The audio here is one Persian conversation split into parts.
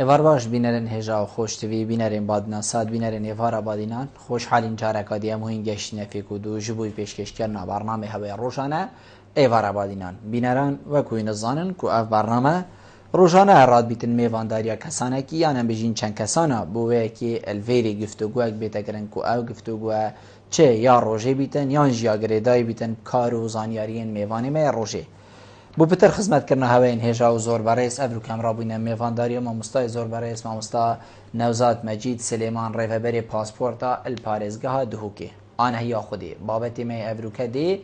ایوار باش بینرین هجا و خوشتوی بینرین بادنا ساد بینرین ایوارا بادینان خوشحالین جارکا دیام هین گشتینه فیکو دو جبوی پیشکش کردنا برنامه هوای روشانه ایوارا بادینان بینران و کوین زانن کو اف برنامه روشانه راد بیتن میوانداریا کسانه کی یانم بجین چند کسانه بوه کی الویری گفتگوک بیتا کرن کو او گفتگوه چه یا روژه بیتن یا جیا گریدای بیتن کار و زانیارین میوانی می روژه بو بتر خدمت کرنا هواین هجا و زور برایس ابرو کامرا بوینه میوانداری ما مستای زور برایس ما مستا نوزاد مجید سلیمان ریفبری پاسپورتا الپارزگاه دهوکی آن هیا خودی بابتی می ابرو کدی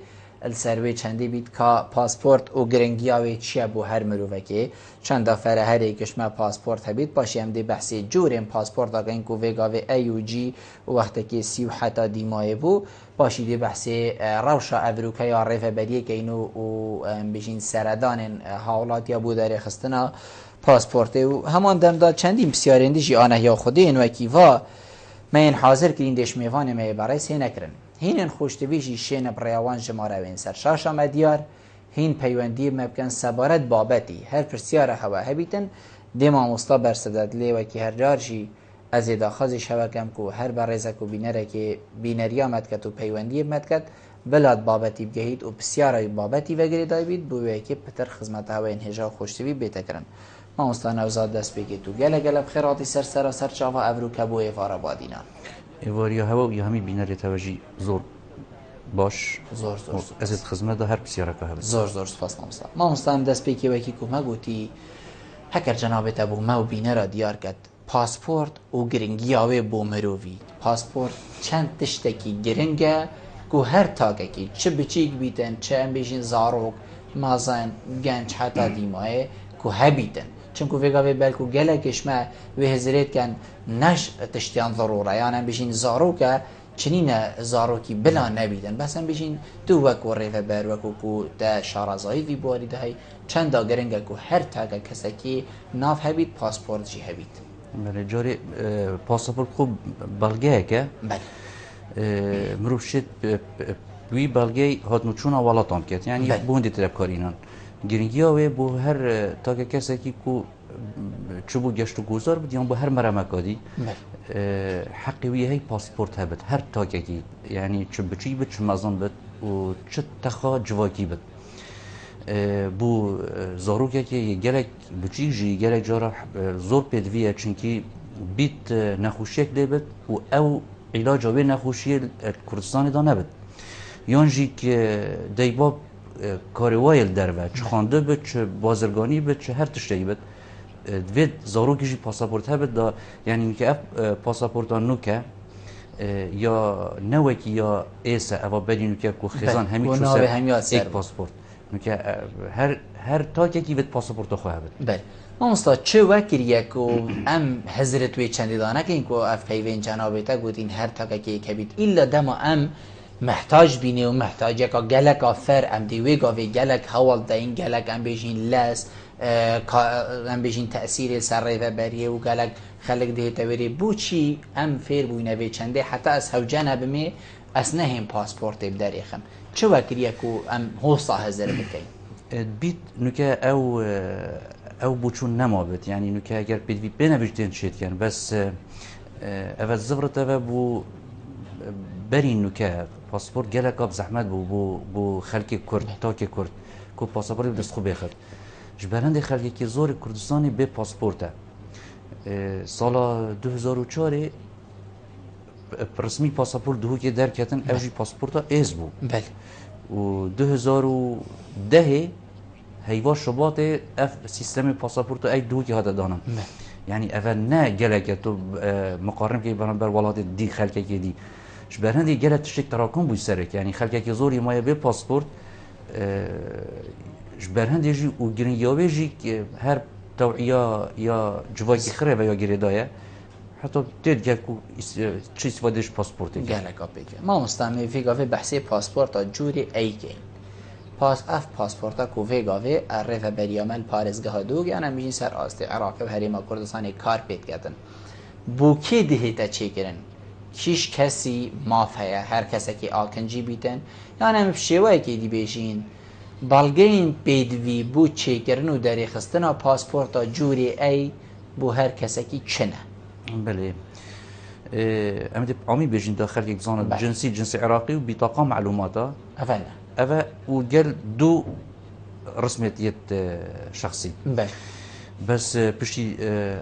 السروی چندی بیت کا پاسپورت و گرنگیاوی چیه بو هر مروفکی چند دفعه هر یکش ما پاسپورت هبید باشی هم دی بحثی جوریم پاسپورت اگه اینکو ویگاوی ایو جی و وقتی که سی و حتی دیمای بو باشی دی بحثی روشا افروکا یا ریفبریه که اینو و بجین سردان حالات یا بو داری خستنا پاسپورت و همان دمدا چندی بسیارندیشی آنه یا خودی این وکی و من حاضر کرین دیش میوانه می برای سی نکرن هین خوشتویجی شین بریوان جماره وین سر شاشا مدیار هین پیوندی مبکن سبارت بابتی هر پرسیار هوا هبیتن دیما مستا برسدد لی وکی هر جارجی از داخازی شوکم کو هر برزک و بینره که بینریا مدکت و پیوندی مدکت بلاد بابتی بگهید و بسیارای بابتی وگری دای بید بوی که پتر خدمت هوا این هجا خوشتوی بیتا کرن ما مستا نوزاد دست بگی تو گله گله بخیراتی سر سر سر چاوا افرو کبو ایوارا بادینان ایواریا هوا یا همی بینری توجی زور باش زور از خدمت هر بسیار که هست زور سپاس ما مستم دست پیکی وکی کو مگوتی هکر جنابت ابو ما و بینه را دیار کد پاسپورت و گرنگیاوی بو مرووی پاسپورت چند تشتکی گرنگه کو هر تاکه کی چه بچیک بیتن چه ام بیشین زاروک مازن گنج حتی دیمایه کو هبیتن چونکو ویگاوی بلکو گلکش ما و هزریت کن نش تشتیان ضروره یعنی بیشین زاروکه چنین زاروکی بلا نبیدن بس هم بیشین تو وکو ریفه بر وکو کو ده شارزایی وی باری ده های چند دا گرنگه کو هر تاگه کسکی ناف هبید پاسپورت جی هبید بله جاری پاسپورت خوب بلگه که بله مروف شد بوی بلگه هات نوچون اولاتان کرد یعنی بوندی طرف کارینان گرنگی ها بو هر تاگه کسکی کو چوبو گشت و گذار بود یا با هر مرمکادی حقیقی هی پاسپورت هبت هر تاکه کی یعنی چه بچی بد چه مزان بد و چه تخا جواکی بد بو زاروکه که گلک بچی جی گلک جارا زور پیدویه چونکی بیت نخوشیک لیبد و او علاج آوی نخوشی کردستانی دا نبد یانجی که دیباب کاروایل دروه چه خانده بد چه بازرگانی بد چه هر تشتهی بد دوید زاروکیجی پاسپورت هبد دا یعنی که اف پاسپورتا نوکه یا نوکی یا ایسا اوا بدی نوکه که خیزان همی چو سر ایک پاسپورت نوکه هر تاکه کی وید پاسپورتا خواه هبد بله ما مستا چه وکریه که ام حضرت وی چندی دانه که اینکو اف پیوین جنابیتا گوتین هر تاکه که کبید ایلا دما ام محتاج بینی و محتاج که گلک آفر ام دیوی گاوی گلک حوال دا این گلک ام بیشین لس ام بیشین تأثیر سر ریفه بریه و گلک خلق ده تاوری بو چی ام فیر بوینه وی چنده حتی از هوجان هبمه از نهم پاسپورت بداریخم چه وکریه که ام حوصا هزر بکن بیت نوکه او بوچون نما بید یعنی نوکه اگر بیدوی بینویجتین شید کن بس اول زبرت او بو برین نوکه پاسپورت گلک آب زحمت بو خلق کرد تاک کرد که پاسپورت بدست خوب بخد جبرند خلقی که زور کردستانی به پاسپورته سال 2004 رسمی پاسپورت دهو که در کتن اوجی پاسپورتا ایز بو بله و 2010 هیوا شباط اف سیستم پاسپورتا ای دهو که هاده دانم یعنی اول نه گلک تو مقارن که بر ولات دی خلقی که دی جبرند گلک تشک تراکم بوی سرک یعنی خلقی که زوری مایه به پاسپورت جبرند یجی و گرنگیاوی جی که هر توعیه یا جواکی خره و یا گریدایه حتی دید که چی استفادهش پاسپورتی گلک آب بگه ما مستعمل ویگاوی بحثی پاسپورت ها جوری ای که پاسپورت ها که ویگاوی عرف بریامل پارزگاه دوگ یعنی میشین سر آستی عراق و حریم کردستانی کار پید کردن بو کی دهیتا چی کرن کیش کسی مافیه هر کسی که آکنجی بیتن یعنی هم شیوه که دی بیشین بلگین پیدوی بو چه کرن و داری خستنا پاسپورتا جوری ای بو هر کسکی چنه. بله امید عامی بیشین داخل یک زان جنسی عراقی و بطاقه معلوماته اولا وقال دو رسميات شخصي بله بس بشي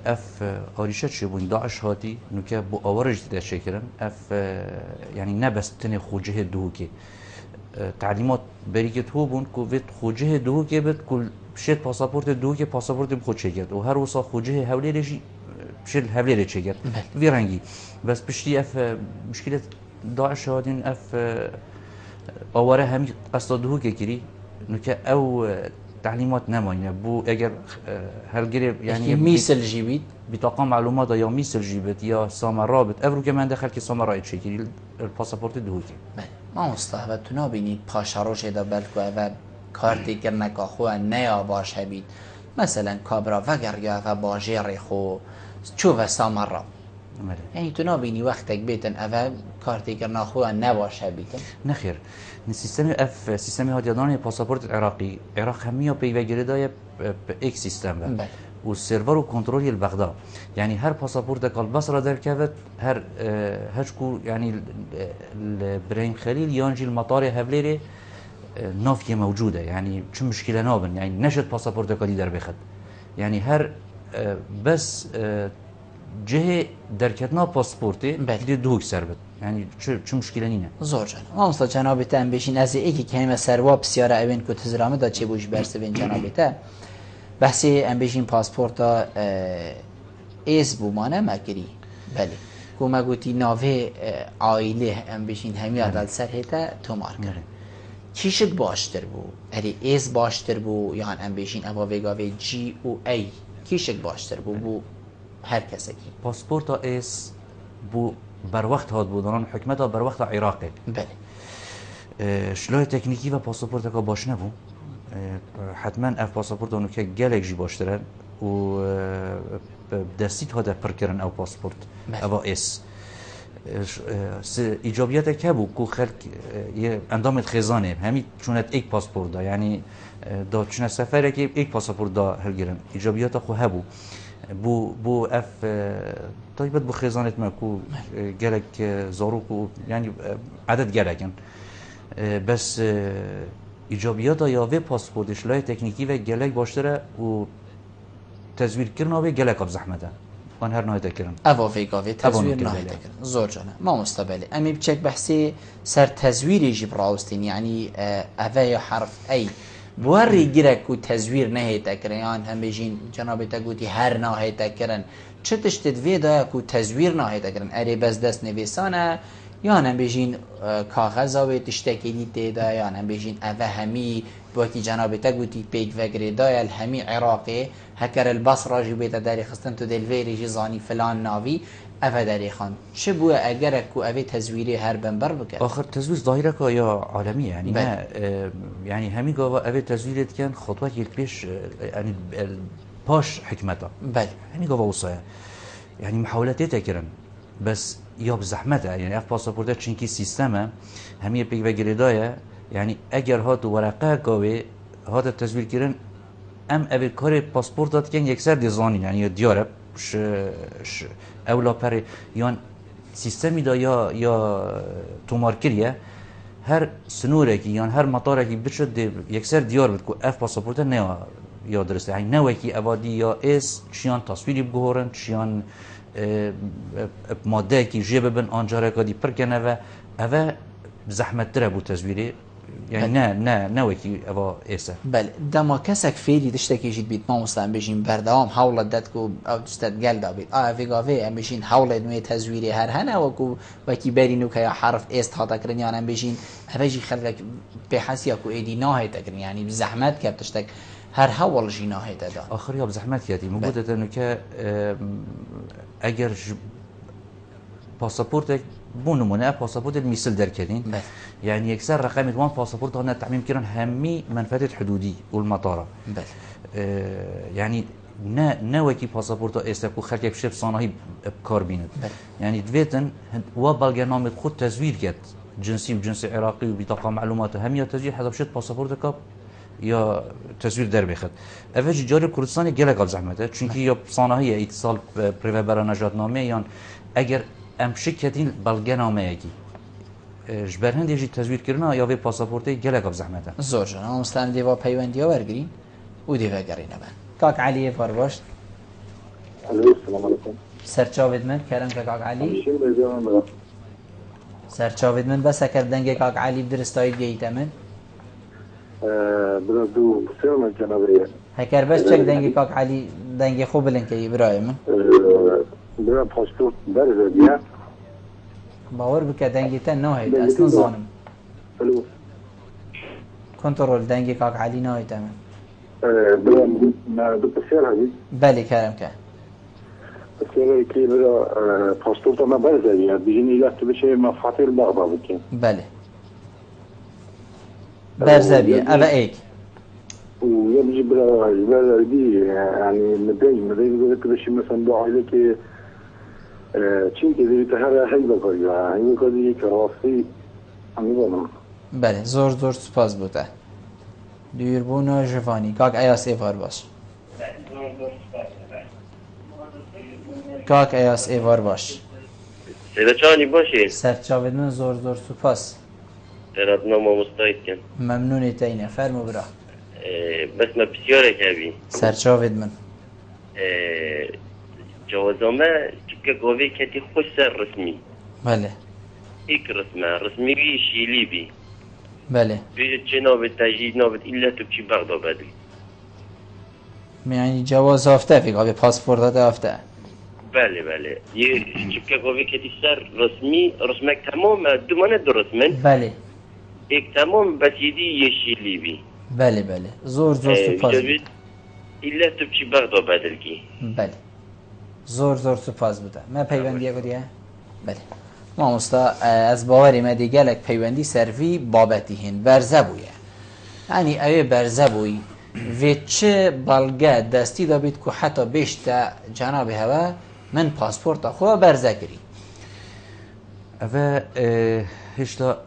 اف اوريشات شبون داعش هاتي نوكا بو اورج دا شكرا اف يعني نبس تني خوجه دوكي تعليمات بريكت هو بون كوفيت خوجه دوكي بت كل بشيت باسبورت دوكي باسبورت بخود شكرت وهر وصا خوجه هولي ريجي بشيل هولي ريجي شكرت في رنجي بس بشتي اف مشكله داعش هاتين اف اوره هم قصد دوكي كري نوكا او تعليمات نماینه بو اگر هالجري يعني مثل جيبيت بطاقه معلومات یا مثل جيبت یا سامرا بت افرو که من داخل که سامرا تشكيل الباسبورت دوكي ما مصطفى تو نبینید پاشاروش دا بلکو و کارتی کرنک خو نیا باش هبید مثلا کابرا وگر یا و باجر خو چو و سامرا یعنی تو نبینی وقتک بیتن اول کارتی کرنا خو نباش هبید نخیر سیستم اف سیستم هادیادان پاسپورت عراقی عراق همیا پیوگیری دای یک سیستم بله و سرور و کنترل البغداد يعني هر باسبورت قال بصره در كفت هر هشكو يعني ابراهيم خليل يانجي المطار هفليري نافيه موجوده يعني شو مشكله نابن يعني نشد باسبورت قال در بخد يعني هر بس جهه درکتنا پاسپورتی بله دوک سربت یعنی چه مشکلی نینه زور جان مامستا جنابت هم بشین از یکی کلمه سروا بسیار اوین که تزرامه دا چه بوش برسه بین جنابت بحثی هم بشین پاسپورت ها ایز بومانه مگری بله که مگوتی ناوه عائله هم بشین همی عدل سر هیتا تو مار کرد کیشک باشتر بو اری ایز باشتر بو یان هم بشین اوا وگاوه جی و ای کیشک باشتر بو هر کسی کی پاسپورت ایس بو بر وقت هاد بودن حکمت بر وقت عراقی بله شلای تکنیکی و پاسپورت که باش نبود حتما اف پاسپورت اونو که گلک جی باشترن و دستیت هاده پر کردن او پاسپورت او ایس ایجابیت که بود که خلق یه اندامت خزانه همین چونت یک پاسپورت دا یعنی دا چون سفره که یک پاسپورت دا هلگیرن ایجابیت خو هبو بو اف طيبت بو خزانه ماكو جالك زاروكو يعني عدد جالكن بس ايجابياتها يا في باسبورتش لا تكنيكي و جالك باشتره و تزوير كرنا و جالك بزحمته وان هر نهايه كرن اوا فيغاوي تزوير نهايه كرن زور جانا ما مستقبلي امي بچك بحثي سر تزوير يجيب راوستين يعني اوا حرف اي بوری گیره کو تزویر نهیتا کرن هم بجین جناب تگوتی هر نهیتا کرن چه تشتد ویدا کو تزویر نهیتا کرن اری بس دست نویسانه یا هم بجین کاغذ و تشتکی دیدا یا هم بجین اوه همی باکی جناب تگوتی پیک وگری دایل همی عراقی هکر البصره جو بیتا داری خستن تو دلویری جزانی فلان ناوی اوه داری خان چه بوه اگر کو اوه تزویری هر بنبر بکرد آخر تزویر ظاهره که یا عالمیه يعني ما يعني همي قوا اوه تزویرت کن خطوه یک پیش يعني باش حکمتا بله همي قوا وصايا يعني محاولات تكرن بس یا بزحمته يعني اف پاسپورت چنکی سیستمه همي پیک بگیری دایه يعني اگر هات ورقه قوي هات تزویر کردن ام اوه کار پاسپورتات کن یکسر دیزانی يعني دیاره ش اولا پر یان سیستمی دا یا تومار کریه هر سنوره کی یان هر مطاره کی بشد یکسر دیار بد کو اف پاسپورت نه یا درسته یعنی نه کی اوادی یا اس چیان تصویری بگورن چیان ماده کی جیب بن آنجاره کدی پر کنه و اوه زحمت تره بو تزویری يعني نه وكي ابا اسا بل دما كسك فيلي دشتكي جيت بيت ما مستعم بيجين بردوام حول دتكو او دستت قال دا بيت فيغافي ام بيجين حول نوي تزويري هر هنا وكو وكي بارينو كيا حرف است هاتا كرن يعني ام بيجين افجي خلك بحسيا كو ايدي ناهي تكرن يعني بزحمت كاب تشتك هر حول جي ناهي دا اخر يا بزحمت كاتي موجوده انه ك اگر باسبورتك بو نمونه باسبورت المثل دركدين يعني يكسر رقم وان باسبورت هنا تعميم كيران همي منفذة حدودي والمطار يعني نوكي باسبورت استكو خلك بشيب صناهي بكار بينت يعني دويتن وبالغنامه خود تزوير كات جنسي وجنسي عراقي وبطاقه معلومات هميه تسجيل حسب شت باسبورت كاب یا تصویر در بخد اوج جاری کردستان گله قبل زحمته چونکی یا صنایع اتصال پریو برای نجات نامه یا اگر امشی کدین بلگه نامه یکی جبر هندی جی تصویر کردن یا وی پاسپورتی گله قبل زحمته زور جان هم مستان دیوا پیوندی ها برگرین و دیوا گرینه من کاک علی فارباشت السلام علیکم سرچاوید من کردم که کاک علی میشیم بزنم برام سرچاوید من بس کردن کاک علی درستایی گیت من برا دو بسیار جنابه هکر بس چک دنگی کاک علی دنگی خوب بلن که برای من برا پاسپورت برزه بیا باور بکه دنگی تن نهید اصلا ظانم الو کنترل دنگی کاک علی نهید من برا ما دو بسیار هایی بله کردم که بسیار که برا پاسپورت ما برزه بیا بیجین ایلت بشه ما فاتر باغبا بکن بله برزبیه اوه ایک ويجي برا دي يعني مدين يقول لك باش مثلا دو عائله كي چین که دیگه هر هی بکنی و این کاری یک راستی امیدوارم. بله زور سپاس بوده دیربون جوانی کاک ایاس ایوار باش کاک ایاس ایوار باش سرچانی باشی سرچاوید من زور سپاس درات نام مستعد کن ممنونی تینه فرمو برا بس ما بسیاره کبی سرچاوید من جوازامه چکه گوی کتی خوش سر رسمی بله ایک رسمی بی شیلی بی بله بيجي چه نوبت تجديد نوبت إلا تبكي بغداد بدري یعنی جواز هفته فی قابل پاسپورت هفته بله یه چکه گوی کتی سر رسمك تمام دومانه دو رسمن بله ایک تمام بس يدي يشيلي بي بله زور سپاس إلا تبكي بغداد بدري بله زور سپاس بوده من پیوندیه گودیه بله ما مستا از باوری ما دیگه لک پیوندی سروی بابتی هن برزه بویه یعنی اوی برزه بوی و چه بلگه دستی دا بید که حتی بیشتا جناب هوا من پاسپورت خواه برزه کری اوه هشتا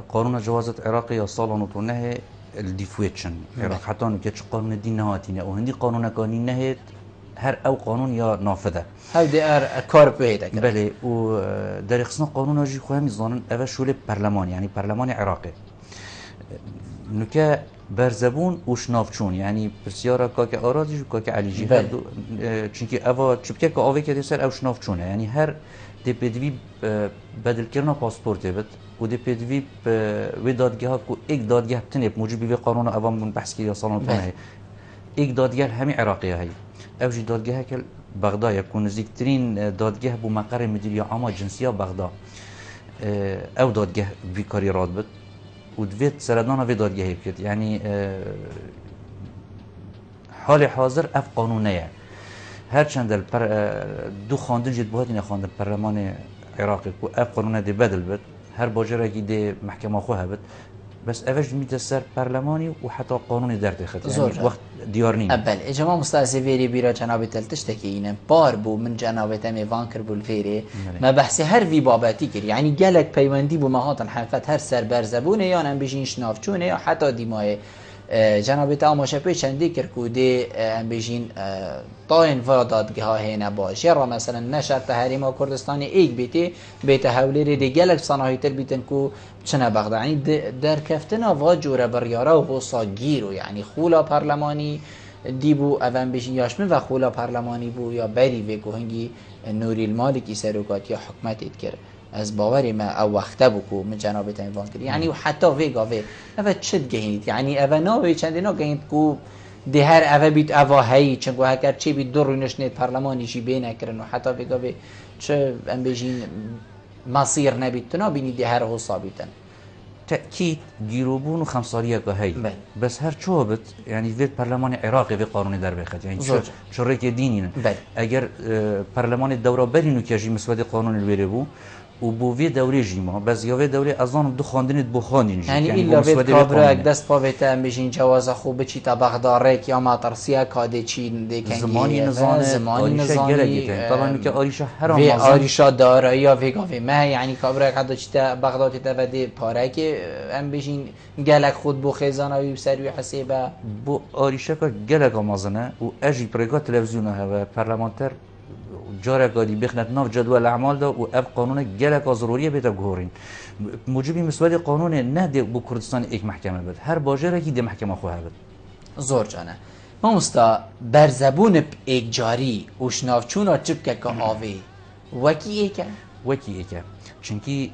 قانون جوازت عراقی یا سالانو تو نه الدیفویتشن عراق حتی نکه چه قانون دی نهاتینه و هندی قانون کانی نهید هر او قانون یا نافذه هاودی کار بهیده کرد بله و در اخصنا قانون جی خواه میزانن اوه شول پرلمان یعنی پرلمان عراقی نکه برزبون و شنافچون یعنی پرسیارا که آرادیش و که علیجی هر دو چونکه اوه چبکه که آوه که سر او شنافچونه یعنی هر دی پدوی بدل کردن پاسپورته بد و دی پدوی و دادگاه ها که ایک دادگاه بتنه موجبی به قانون اوه من بحث که یا سالان تونه ایک دادگاه همه عراقی هایی اوجی دادگاه که بغداد یکون نزدیکترین دادگاه بو مقر مدیریت عام جنسیه بغداد او دادگاه بیکاری راد بود و دوید سردان وی دادگاهی بکرد یعنی حال حاضر اف قانونه هرچند دو خواندن جد بهات این خواندن پرلمان عراقی که اف قانونه دی بدل بود هر باجره که دی محکمه خواه بود بس اوج میده سر پرلمانی و حتی قانونی در دخت یعنی وقت دیار نیم بله اجماع مستعصی ویری بیرا جناب تلتش تکینه بار بو من جناب تمی وانکر بول فیری ما بحث هر وی بابتی کر یعنی گلک پیوندی بو مهاتن حنفت هر سر برزبونه یا نم بجین شنافچونه یا حتی دیمای جناب تا ماشپی چندی کر کوده ام بجین طاین و دادگاه هینا باش یا مثلا نشر تحریم کردستان ایک بیت حولی دی گلک صنایع تر بیتن کو چنه بغداد یعنی در کفتنا و جوره بریارا و غصا گیرو یعنی خولا پارلمانی دی بو اوان بجین یاشمه و خولا پارلمانی بو یا بری و گوهنگی نوری المالکی سروکات یا حکمت کر از باوری ما او وقته بکو من جناب تنوان کردی یعنی حتی ویگا وی اوه چد گهید یعنی اوه ناوی چندینا گهید کو ده هر اوه بیت اوه هایی چنگو هکر چه بیت دو روینش نید پرلمانی جی بینه کرن و حتی ویگا وی چه ام بجین مصیر نبیت تنا بینی ده هر غصا بیتن تأكيد جيروبون وخمسارية كهي بس هر شو بت يعني في برلمان عراقي في قانون در بخد يعني شريك دينينا اگر برلمان الدورة برينو كيجي مسودي قانون الويربو و بو وی دوره جیما بس یا وی دوره از آن دو خواندنت بو خواندین يعني إلا بيت كابراك دست بابت أم بيجين جواز أخو بتشي تبغدارك يا ما ترسيا كادي تشين دي كان زمانی نزانه زمانی نزاني طبعا که آریشه هر في آمازن آريشا دارایی یا في قافي ما يعني كابراك حتى چتا بغداد تفدي پارك أم بيجين جالك خود بو خزانة ويبسر حسيبه بو آریشه که گلگ آمازنه و اجی پرگاه تلویزیونه و پارلمانتر جاره قادی بخنت ناف جدول اعمال دا و اب قانون گلک ضروریه بیت گورین موجبی مسئله قانون نه دی بو کردستان یک محکمه بد هر باجره کی دی محکمه خو هبد زور جانه ما مستا برزبون ایک جاری و شنافچونا چبکه که آوی وکی ایکه چونکی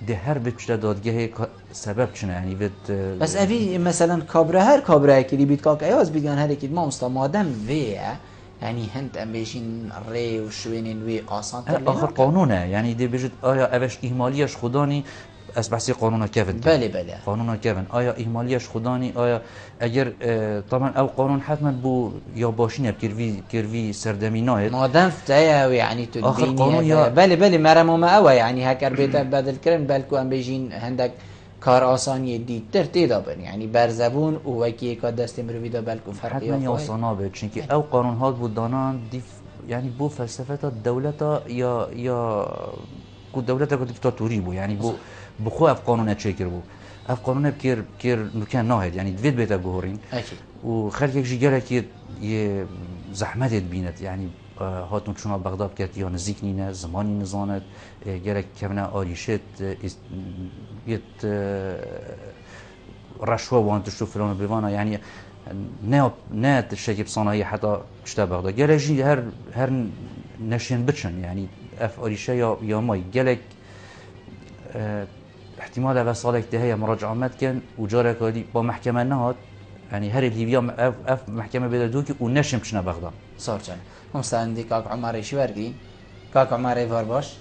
ده هر بچه دادگاه سبب چنه یعنی بد بس اوی مثلا کابره هر کابره که بیت کاک ایاز بیگن هر اکید ما مستا مادم ویه يعني هند ام بيجين ري وشوينين وي آسان تر آخر قانونه يعني دي بيجد آیا اوش اهمالیش خدانی از بحثی قانون كيفن بله قانون كيفن آیا اهمالیش خدانی آیا اگر طبعا او قانون حتما بو یا باشینه بكيروي سردمي ناهد مادام فتايا يعني تدبيني آخر قانون یا بله مرمو ما اوه يعني هكر بيتا بدل كرن بلكو ام بيجين هندك کار آسانی دیتر تیدا بن یعنی برزبون و وکی که دست مروی دا بلکو فرقی حتما آسانا به چونکه او قانون هات بود دانان یعنی بو فلسفه دولتا یا کو دولتا کو دیکتاتوری بو یعنی بو خو اف قانون چیکر بو اف قانون بکر نکن ناهد یعنی دوید بیتا گهورین و خلق یک جیگره که یه زحمت بینت یعنی هاتون چون بغداد کرد یا نزدیک نینه زمانی نزاند گرک کمنه آریشت یت رشوه وانتشو فلان بیوانا یعنی نه شکیب صناعی حتی چتا بغداد گرک جی هر نشین بچن یعنی اف آریشه یا مای گرک احتمال اول سالک دهه مراجعه مد کن و جاره کادی با محکمه نهاد يعني هر الليبيا اف محكمه بدوكي ونشم بشنا بغداد صار جان مستندي كاك عمر ايش ورقي كاك عمر ايفار باش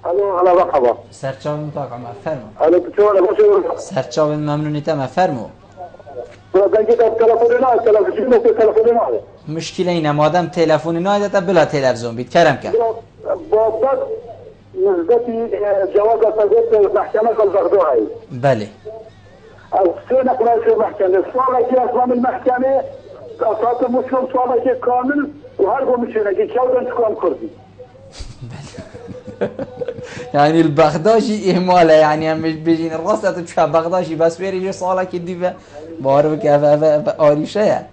الو هلا مرحبا سرچاوين كاك عمر فرمو الو بتشوفنا باش سرچاوين ممنوني تمام فرمو تلفون مشكله اینه مادام تلفن نایده بلا تلفزیون بید کرم کرد بابت نسبتي جواز تغيير محكمة البغدادي بله السنة في المحكمة صارت أصلا المحكمة أساس مسلم صارت كامل وهربوا مشينا كي شاودن تكون كردي يعني البغداشي إهماله يعني هم بيجين الرصة تشوف بغداشي بس بيري صالة كدي بعرف كيف آريشة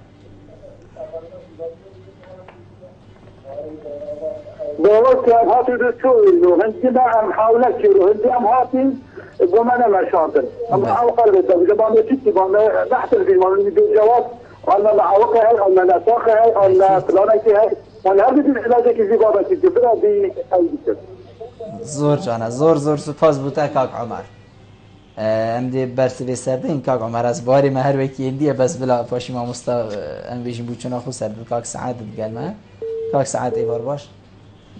دولت هاتي دستوري وهندي ما محاولة كيلو هندي هاتي بمنا مشاطر أما أوقع بالدولة جبان يجتي بان بحث في من الجواب أن معوقة هاي أن نساخة هاي أن فلانة هاي أن هذه العلاجة كذي بابا تجبرها بأي شيء زور جانا زور سپاس بوده کاک عمر ام دی برسوی سرده این کاک عمر از باری مهر وکی اندیه بس بلا پاشی ما مستا ام بیشیم بود چون آخو سرده کاک سعاد بگلمه کاک سعاد ایوار باش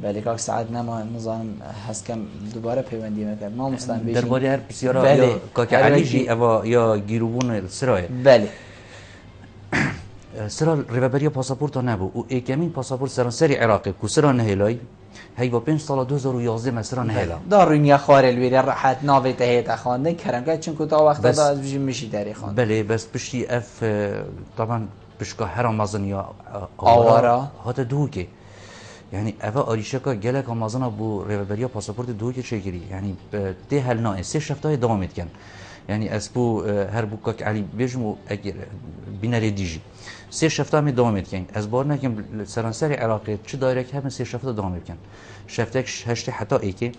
بله کاک سعاد نما نظام هست کم دوباره پیوندی میکرد ما مستا ام بیشیم در باری هر بسیارا یا کاک علی جی یا گیروبون سرایه بله سرا ریوبری پاسپورت نبود و ایکمین پاسپورت سرانسری عراقی کو سرا نهیلای هی با 5 سال 2011 مثلا نهیلا دارون یا خار الویری راحت ناوی تهیت خواندن کردن که چون تا وقت دا از بجیم میشی داری خواند بله بس بشتی اف طبعا بشکا هر آمازن یا آوارا هات دوکه یعنی اوا آریشکا گلک آمازن بو ریوبری پاسپورت دوکه چگیری یعنی ده هل نه سه شفتای دوام کن یعنی از بو هر بو کاک علی بجمو اگر بینری دیجی سه شفته هم دوام میکنن از بار نکن سرانسر عراقی چه دایره که هم سه شفته دوام میکنن شفته هشت حتی ایکی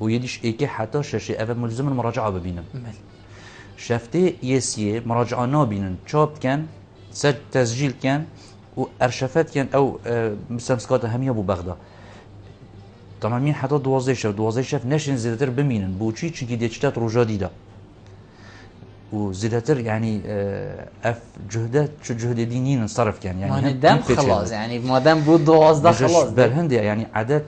و یدیش ایکی حتی شش اول ملزم مراجعه ببینن شفته یسیه مراجعه نبینن چاپ کن سر تسجیل کن و ارشفت کن او مسمسکات همیه بو بغداد طبعا مين حتی 12 شف نشین زیادتر ببینن بو چی چونکی دیچتات روجا دیده وزيادتر يعني اف جهدات شو جهد دينيين انصرف كان يعني ما دام خلاص يعني ما دام بود 12 خلاص بالهند يعني عدد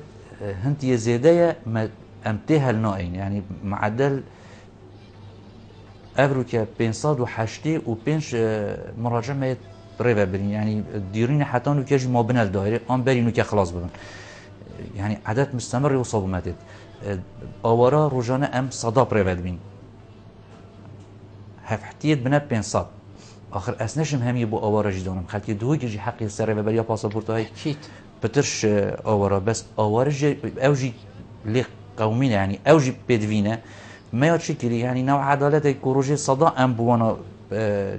هند زيادة ما امتها النوعين يعني معدل افروكا 508 و 5 مراجعه ريفا برين يعني ديرين حتى انه كيجي ما بين الدائره ام برينو كي خلاص بدن يعني عدد مستمر يوصل ماتت اوارا روجانا ام صدا بريفا بين هفتيت بنا بينصات اخر اسنشم هم يبو اوارا جدونم خاطر دوي يجي حقي السر بريا باسبورت هاي اكيد بترش اوارا بس اوارج اوجي لي قومين يعني اوجي بيدفينا ما يتشكل يعني نوع عدالة كوروجي صدا ام بوانا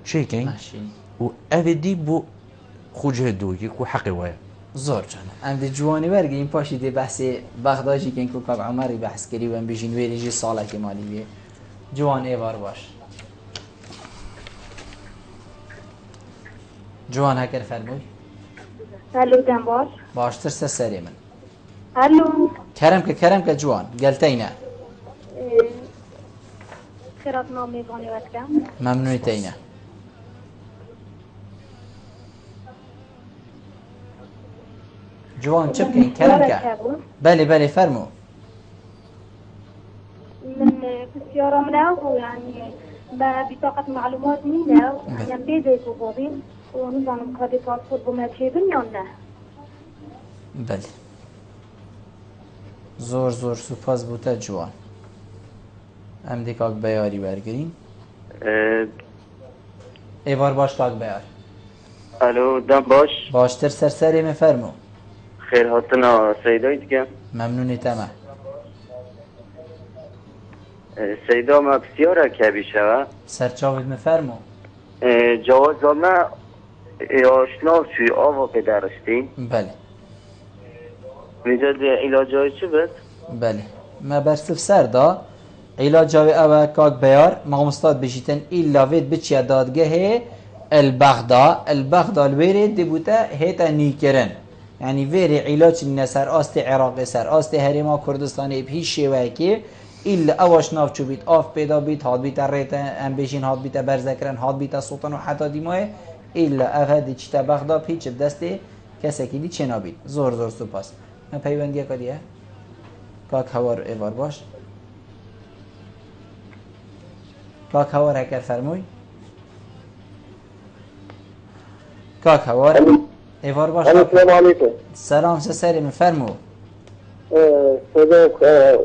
تشيكين ماشي و افدي بو خوجه دوكي كو حقي ويا زور جانا ام دي جواني برگی این پاشی دی بحثی بغدادی که اینکو کاغ عمری بحث کری و ام بیشین ویریجی ساله که مالی بیه جوان ایوار باش جوان هکر فرموی الو دم باش باشتر سری من الو کرم که جوان گلتینه خیرات نامی بانی وکم ممنونی تینه جوان چه بکنین کرم که بله فرمو من بسیارا منو يعني ببطاقة معلومات مينا يعني بيدي بوبي ونظام قادي باسبور بمرشيبن يونا بله زور سپاس بوده جوان ام دی کاک بیاری برگرین ایوار باش کاک بیار الو دم باش باشتر سری مفرمو خیر هاتنا سیدایی دیگه ممنونی تمه سیدا ما بسیار کبی شوه سرچاوید مفرمو جواز ما آشنا شوی آوا پدرشتی بله میجاد علاج های چی بد؟ بله ما برسف سر دا علاج های اوه کاک بیار ما مستاد بشیتن ایلا وید بچی دادگه البغدا الویره دی بوده هیتا نیکرن يعني فيري علاج النسر آست عراقي سر آست هرما كردستاني بهيش شيوه كي إلا أواش ناف چو بيت آف بيدا بيت هاد بيتا ريتا ام بيشين هاد بيتا برزكرن هاد بيتا سلطان و حتى ديموه إلا أفادي چتا بغدا بيچ بدسته كساكي دي چنا بيت زور سپاس من پیوندیه کدیه کاک هوار ایوار باش کاک هوار هکر فرموی کاک هوار ایوار باش السلام عليكم. سلام سری من فرمو صدق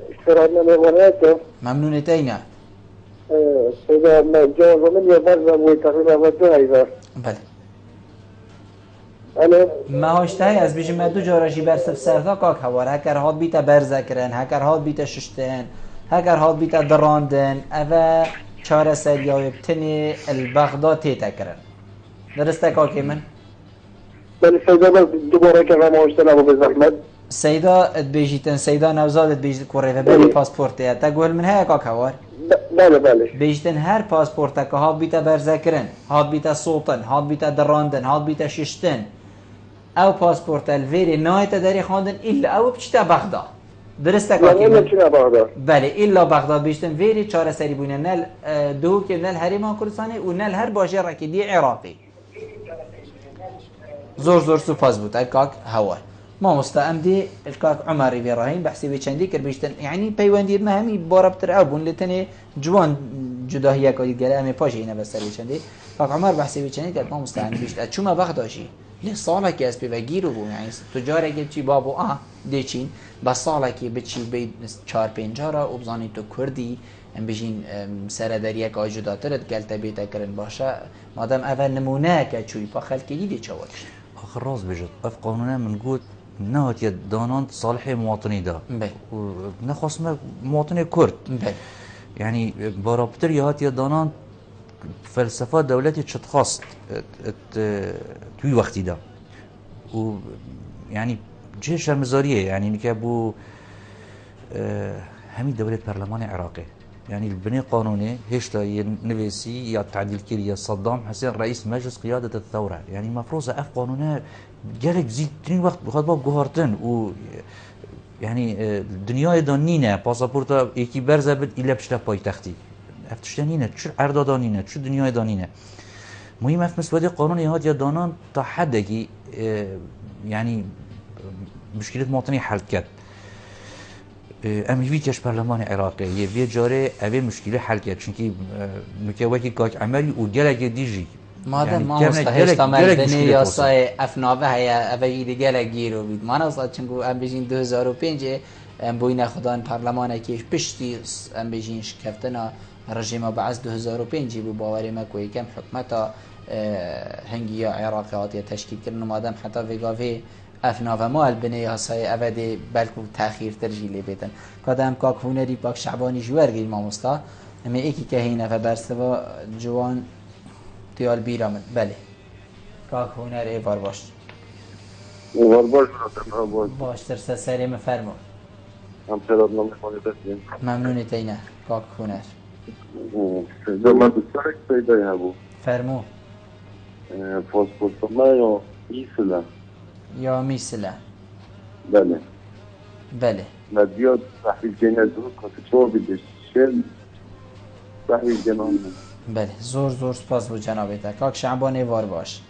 اشتراكنا مهموناته ممنونی تینه صدق جوز من يبرم ويتغنى ودائما بله الو ما هاشتای از بیش مدو جارشی برسف سرتا کاک هوار هکر هاد بیتا برزکرن هکر هاد بیتا ششتن هکر هاد بیتا دراندن اوه چاره سریای بتنی البغدا تیتا کرن درسته کاکی من؟ بل سيدا بس دوباره كمان ما اشتنا ابو زحمت سيدا بيجيتن سيدا نوزاد بيجيت كوريفا بلي باسبورتيا تقول من هيك هوار بله بيجيتن هر باسبورتا که هاد بیتا برزکرن هاد بیتا صوتن هاد بیتا دراندن هاد بیتا ششتن او باسبورتا الفيري نايتا داري خواندن إلا او بچتا بغدا درسته کاکی من؟ بله إلا بغداد بيجيتن فيري چاره سري بوينه نل دو که نل هريمان كردستاني و نل هر باجه ركيدي عراقي زور سپاس بود کاک هوار ما مستعم دی الکاک عمری ویراهیم بحثی به چندی کر بیشتن یعنی پیوندی ما همی باربتر ابون لتنی جوان جداهیه کاری گله امی پاشه اینه بسر به چندی کاک عمر بحثی به چندی کرد ما مستعم بیشتر چوما بغداشی لی ساله که از پی گیرو بو یعنی تجاره که چی بابو دیچین بس ساله که بچی بی 4-5 را وبزانی تو کردی ام بجین سردریه که آجوداترت گلتا بیتا کرن باشه مادام اول نمونه که چوی پا خلکی دیدی چوالش آخر راز بجد اف قانونه من قلت نهات دانان صالح مواطني دا نخصم مواطني كرد يعني برابطر يهات دانان فلسفة دولتي تشتخص توي وقتي دا و يعني جيش المزارية يعني نكابو همي دولة برلمان عراقي يعني البناء قانوني هشتا نفسي يا تعديل كيريا صدام حسين رئيس مجلس قيادة الثورة يعني مفروض اف قانونه جالك زيد ترين وقت بخاطر باب جوهرتن و يعني الدنيا دانينه باسبورتا يكي برزه بد الا بشتا پایتختی افتشتنينه شو عرض دانينه شو دنيا دانينه مهم اف مسوده قانون يهات يا دانان تا حدكي يعني مشكله مواطني حل كد امی ویکش پارلمان عراقی یه جاره اوی مشکل حل کرد چونکی نکوهی کاک عملی و گلگه دیجی مادام ما مستحيل تمام بني يا صاي افناوه هيا ابي دیگه گیرو بید ما اصلا چنگو ام بجین 2005 ام بوینا خدان پارلمان کیش پشتی ام بجین شکفتنا رژیم بعد 2005 بو باوری ما کوی کم حکمتا هنگی عراقیات تشکیل کردن مادام حتی وگاوی افناوه مال بني يا صاي ابدي بلکو تاخير ترجیلی بیتن کدام کاک هنری پاک شعبانی جوار گیر ما مستا اما ایکی که هینه فبرسوا جوان تیال بیرامد بله کاک هنر ایوار باش ایوار باش باش ترسه سری مفرمو هم سراد نمیخوانی بسیم ممنونی تینه کاک هنر من بسیارک پیدایی هبو فرمو پاسپورت ما یا میسله یا میسله بله مدیاد تحویل جنه دو کاتچو بیده شل تحویل جنه بله زور سپاس بود جنابیتا کاک شعبان ایوار باش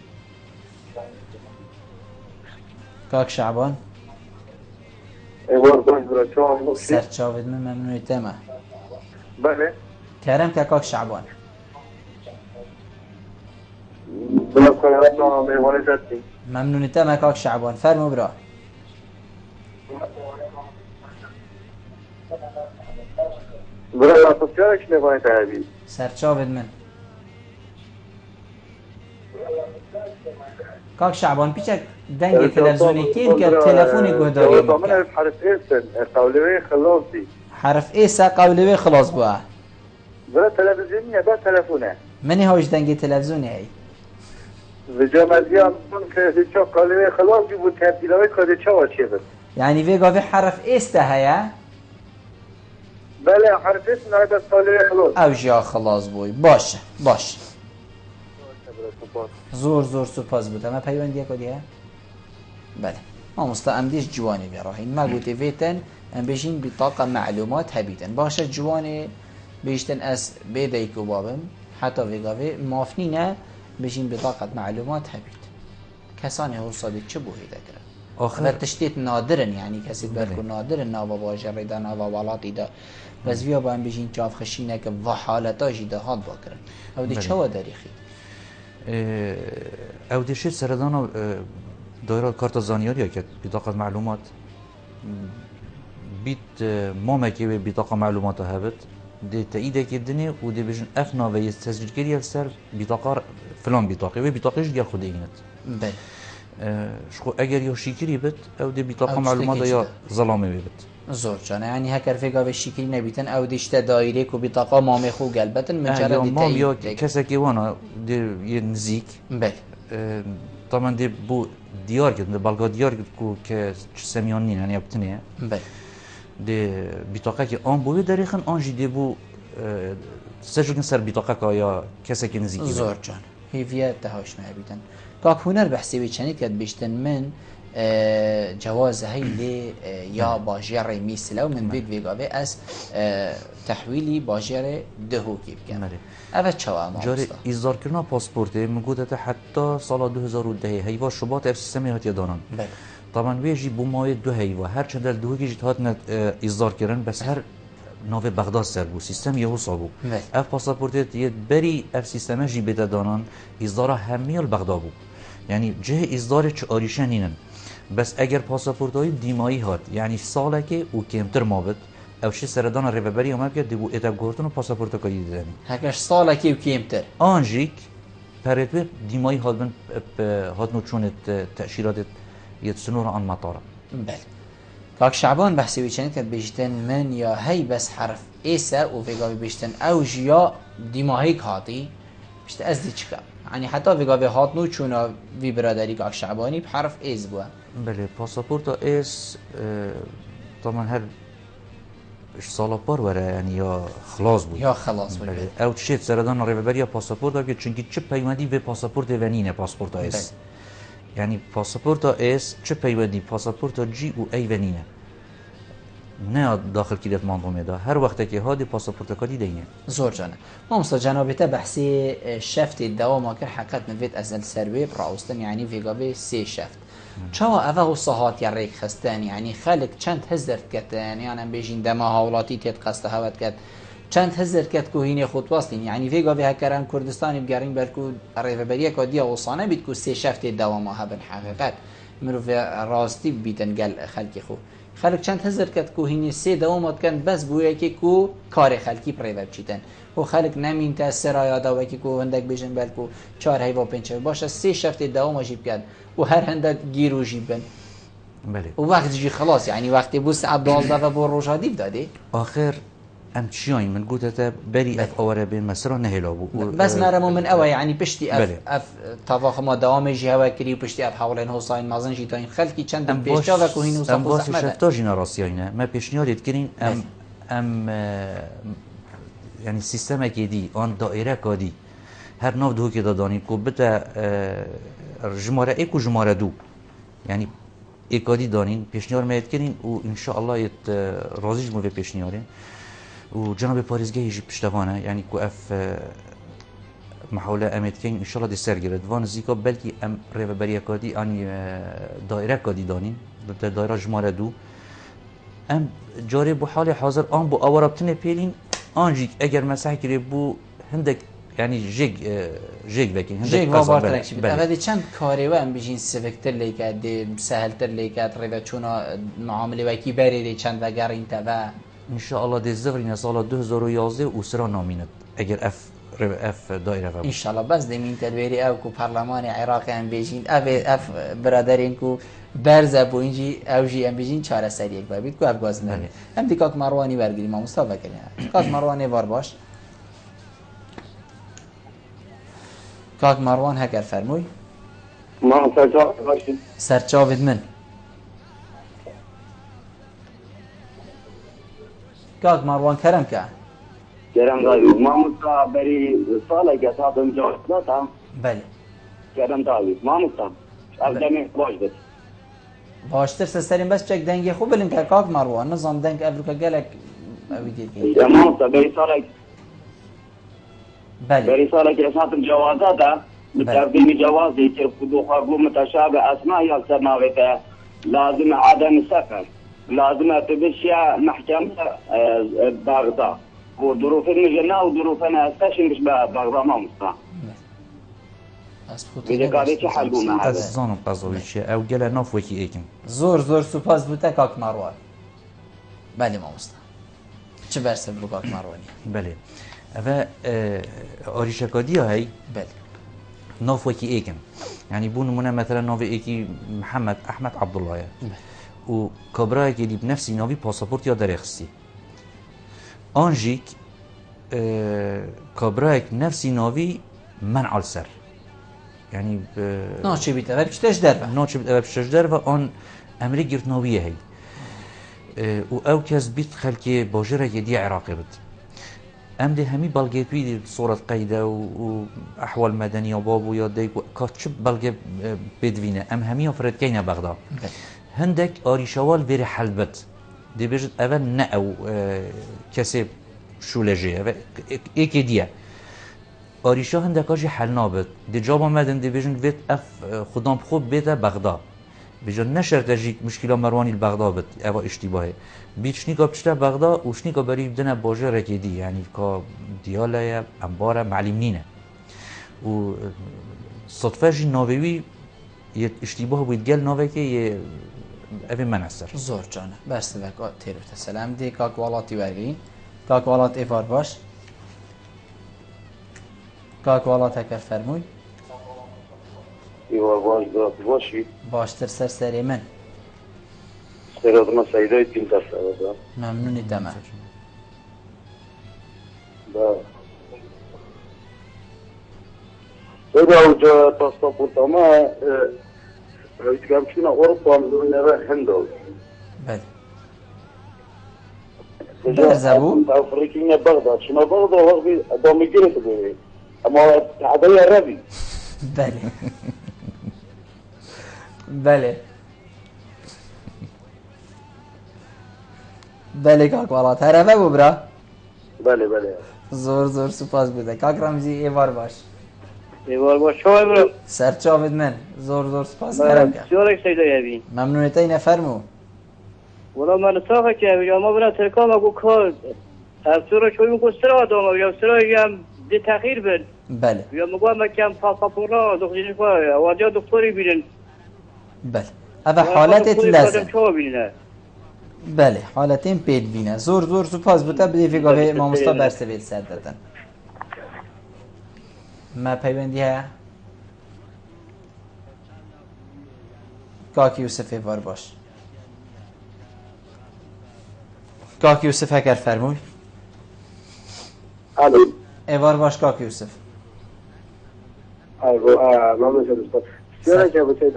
کاک شعبان ایوار باش برای چه سر چاوید من ممنونی تمه بله کرم که کاک شعبان برای کنیرات هم ایوانه جدی ممنونی تمه کاک شعبان فرمو برا برای اساسیارش نباید تحویل سرچاوید من کاک شعبان پیچک دنگ تلفزیونی کیم که تلفونی گهداری من حرف ایسن قولوی خلاصی حرف ایسا قولوی خلاص بوا برای تلفزیونیه با تلفونه منی هاش دنگ تلفزیونی هی وجامدی هم که چا قولوی خلاصی بود تبدیلوی کاده چا واچه بود یعنی ویگاوی حرف ایستا هیا بله حرف ایسن های بس قولوی خلاص او جا خلاص بوی باشه زور سپاس بود اما پیوندیه کدیه بله ما مستعمدیش جوانی بیراهین ما گوتی ویتن ام بجین بطاقه معلومات هبیتن باشه جوانی بیشتن از بیدیکو بابم حتی ویگاوی مافنی نه بجین بطاقه معلومات هبیت کسانی هو صادق چه بوهی دکرن آخر تشتیت نادرن يعني کسی برکو نادرن ناوا باجر دا ناوا والاتی دا بس ویا با ام بجین چاف خشینه که و حالتا جیده هاد باکرن او دی چه و داریخی او دیشید سردان دایره کارت زانیاری که بطاقه معلومات بیت مامکی به بطاقه معلومات هبت دی تایید که دنی و دی بجن افنا و تسجیل کردی سر بطاقه فلان بطاقه و بطاقهش دیگر خود اینت بله شخو اگر یا شیکری بت او دی بطاقه معلومات یا ظلامه بت زور جانه يعني هكر فيقا بالشكل نبيتن او ديشت دايريك وبطاقه مامي خو قلبتن مجرد مام یا کسی که وانا دی یه نزیک بله طبعا دی بو دیار کرد بلگا دیار کرد که سمیان نین یعنی ابتنیه بله دی بطاقه که آن بوی دریخن آن جی دی بو سجل سر بطاقه که یا کسی که نزیکی زور جان هیویت تهاش نبيتن كاك هنر بحسي بيشاني كد بيشتن من جواز هيلي يا باجير ميسلو من بيت فيغاوي اس تحويلي باجير دهوكي بكن اوه چوا ما جاري اصدار کردن پاسپورت میگوده حتی سال 2010 هیوا شباط اف سیستمی هات دانن طبعا ویجی بو ماه دو هیوا هر چند دو گیجت هات اصدار کردن بس هر ناو بغداد سر بو سیستم یهو صابو اف پاسپورت یه بری اف سیستم جی بده دانن اصدار همیال بغداد بو یعنی جه اصدار چه آریشنینن بس اگر پاسپورتای دیمایی هات یعنی ساله که او کمتر مابد او چه سردان ریوبری اومد که دیبو اتاب گورتون پاسپورت کاری دیدن هکش ساله که او کمتر آنجیک پرتو دیمایی هات بن هات نو چون تأشیرات یتسنور آن مطاره بله کاک شعبان بحثی بیچنید که بیشتن من یا هی بس حرف ایسا و ویگاوی بیشتن او جیا دیمایی هاتی بیشتن از دی چکا يعني حتى في قابل هات نوچونا في برادري كاك شعباني بحرف إيز بوا بله باسپورت إيز طبعا هر سالا بار وره يعني يا خلاص بود يا خلاص بود بله او تشيت سردان ريفبريا باسپورت که چونکی چه پیوندی به پاسپورت ونینه پاسپورت إيز يعني پاسپورت إيز چه پیوندی پاسپورت جی و ای ونینه نه داخل کلیت منظومه ده هر وقت که هادی پاسپورت کادی دینه زور جانه ما مصطفى جنابته بحثي شفت الدوام كر حقت نفيت ازل سروي براوستن يعني في قبل سي شفت چاوا اوه صحات يريك خستان يعني خلق چند هزرت كتن يعني بيجين دما هولاتي تيت قسته هوت كت چند هزار کت کوهینی خود واستین یعنی ویگا به هکران کردستانی بگرین بلکو ریوبریه کدیا وصانه بید کو سه شفت دوام هبن حقیقت مرو راستی بیتن گل خلقی خو خلق چند هزار کت کوهینی سه دوامات کن بس بویا که کو کار خلقی پریوب چیتن و خلق نمین تا سرای داوی که کو هندک بیشن بلکو 4 هیوا 5 باشه سه شفت دوام جیب کرد و هر هندک گیرو جیبن بله و وقت جی خلاص يعني وقتی بوس عبدالله و بو روشادی داده آخر ام چیاین من گوته بری اف آوره بین مسرا نهلا بو بس مرمو من اوه يعني پشتی اف بله. اف طواق ما دوام جی هوا کری و پشتی اف حوالین حسین مازن جی تاین خلقی چند پیشتا و کوهین و ام صفو باس زحمده شفتا جینا راستیاینه ما پیشنیادت کرین ام يعني سيستم كيدي آن دائرة كادي هر نوع دو كده داني كو بتا جمارة ايك و جمارة دو يعني ايكادي دانين پیشنیار ما يتكرين و ان شاء الله يت رازيج مو في پیشنیاره و جناب باريزگاه يجي پشتوانه يعني كو اف محاولة امتكين ان شاء الله دي سر گرد وان زيكا بلكي ام ريفبريا كادي اني دائرة كادي دانين بتا دائرة جمارة دو ام جاري بو حال حاضر آن بو آورابتنه پیلین آنجی اگر مسح کری بو هندک یعنی جیگ بکن جیگ و بارترک شد اولی چند کاری و ام بیشین سفکتر لیکد سهلتر لیکد روی چونا معامله وکی بریده چند و گرین تا و ان شاء الله دی زغرین سال 2011 و سرا نامینت اگر اف دایره و ان شاء الله بس دمین تدبیری او کو پارلمان عراق ام بیشین اف برادرین کو برزه بو اینجی اوجی ام بیشین چهار سری یک بابید کو اف گاز نه هم دیکاک مروانی برگیریم ما مصطفی کنیم کاک مروانی وار باش کاک مروان هکر فرموی ما سرچاو باشید سرچاوید من کاک مروان کرم که کرم دایی ما مصطفی بری ساله که ساتم جواب دادم بله کرم دایی ما مصطفی افدمی باش بس باشتر سرین بس چک دنگی خوب بلین که کاک مروان نظام دنگ افریقا گلک اویدید که ما مصطفی بری ساله بله بری ساله که ساتم جواز دادم بتقديم جوازي ترفضوا قبول متشابه اسماء يكثر ناويته لازم عدم السفر لازم تمشي محكمة بغداد وظروف المجنة وظروفنا استشن مش بغداد ما مصطفى إذا قاعد يحلوا مع هذا از زانم قضاوی چیه او گله ناف وکی ایکم زور سپاس بوده کاک مروان بله ما مصطفی چه برسه بو کاک مروانی بله و آریشکادی هایی بله ناف وکی ایکم يعني بون منا مثلا ناف ایکی محمد احمد عبدالله و کابرای که لیب نفسی ناوی پاسپورت یا درخستی آنجیک کابرای نفسی ناوی منع السر يعني ناچه بیت و بچتش در ناچه بیت و بچتش در و آن امری گرد ناویه هی و او کس بیت خلکی باجره که دی عراقی بود ام ده همي بلغيتوي دي صورة قيدة وأحوال مدنية وبابو ياديك كاتشب بلغي بدوينة ام همي فرد كينا بغداد هندك آريشوال بيري حلبت دي بيجد اول نأو كسي شو لجي ايكي ديه آریشا هندک آجی حل نابد دی جاب آمدن دی بیجن وید اف خودم خوب بیده بغداد بیجن نشرت اجی مشکل مروانی بغداد بد اوا اشتباهه بیچنی کا پشت بغداد وشنی کا بری بدن باجه رکیدی یعنی کا دیاله انبار معلمینه و صدفه جی ناوی یه اشتباه بود گل ناوی که یه اوی منصر زور جانه بس وک تیرو سلام دی کاک والاتی ورگین کاک والات ایفار باش کاک والات هکر فرموی ایوار باش داد باشی باشتر سری من سراد ما سیدای تیم دست آورد ممنونی تمام با سرا اوجا پاسپورت ما رئیسگام چونه اروپا نره هندو بله برزبو افریقیا بغداد شما بغداد وقتی ادامه گرفته بود اما تعبیه عربی بله بله بله کاک والات هرفه بو برا بله بله زور سپاس بوده کاک رمزی ایوار باش ایوار باش شما برو سرچاوید من زور سپاس کرم کرد سیارک سیده یبی ممنونیت این فرمو ولا من ساقه که اما برا ترکام اگو کار الصورة شوي مكو سرا دوما يا سرا يام دي تأخير بن بله يا مقام كان باسبورنا دكتور شوي واجا دكتوري بينن بله هذا حالت لازم شو بينن بله حالتين پید بینه زور سپاس بوده بدی فیگاوه مامستا برسه بیل سر دادن ما پیوندی ها کاک یوسف ایوار باش کاک یوسف اگر فرموی الو ایوار باش کاک یوسف ممنون شد استاد سیاره که بسید